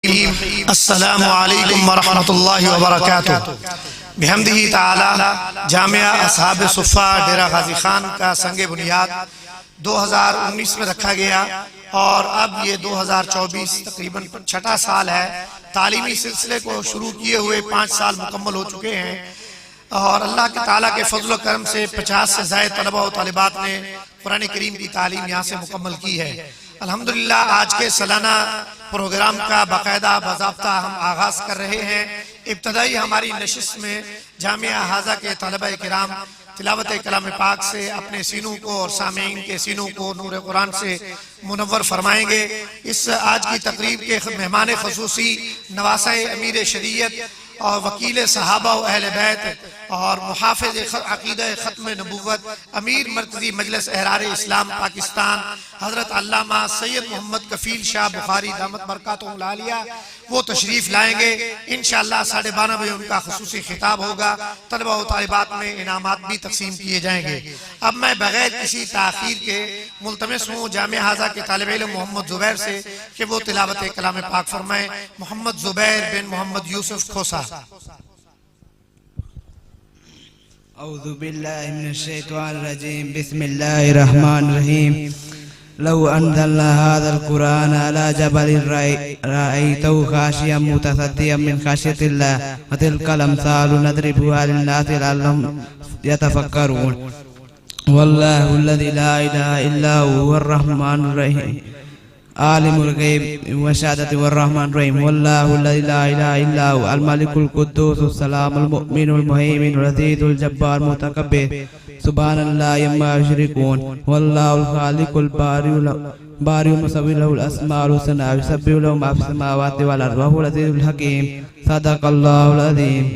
السلام علیکم ورحمۃ اللہ وبرکاتہ۔ بحمدہ تعالی جامعہ اصحاب صفہ ڈیرہ غازی خان کا سنگ بنیاد 2019 میں رکھا گیا اور اب یہ 2024 تقریباً چھٹا سال ہے۔ تعلیمی سلسلے کو شروع کیے ہوئے 5 سال مکمل ہو چکے ہیں اور اللہ کے تعالیٰ کے فضل و کرم سے 50 سے زائد طلبہ و طالبات نے قرآن کریم کی تعلیم یہاں سے مکمل کی ہے۔ الحمدللہ آج کے سالانہ پروگرام کا باقاعدہ باضابطہ ہم آغاز کر رہے ہیں۔ ابتدائی ہماری نشست میں جامعہ حاضہ کے طلبہ کرام تلاوت کلام پاک سے اپنے سینوں کو اور سامعین کے سینوں کو نور قرآن سے منور فرمائیں گے۔ اس آج کی تقریب کے مہمان خصوصی نواسہ امیر شریعت اور وکیل صحابہ و اہل بیت اور محافظ عقیدہ ختم نبوت امیر مرکزی مجلس احرار اسلام پاکستان حضرت علامہ سید محمد کفیل شاہ بخاری دامت برکاتہ العالیہ وہ تشریف لائیں گے۔ انشاءاللہ 12:30 بجے ان کا خصوصی خطاب ہوگا۔ طلبہ و طالبات میں انعامات بھی تقسیم کیے جائیں گے۔ اب میں بغیر کسی تاخیر کے ملتمس ہوں جامعہ حاضہ کے طالب علم محمد زبیر سے کہ وہ تلاوت کلام پاک فرمائیں۔ محمد زبیر بن محمد یوسف کھوسا۔ اعوذ باللہ من الشیطان الرجیم بسم اللہ الرحمن الرحیم لو انزلنا هذا القرآن على جبل رأيته خاشعا متصدعا من خشية الله وتلك الأمثال نضربها للناس لعلهم يتفكرون والله الذي لا إله إلا هو الرحمن الرحيم عالم الغيب والشهادة والرحمن الرحيم والله الذي لا إله إلا هو الملك القدوس السلام المؤمن المهيمن العزيز الجبار المتكبر سبحان الله عما يشركون والله الخالق البارئ المصور له الأسماء الحسنى يسبح له ما في السماوات والأرض وهو العزيز الحكيم صدق الله العظيم۔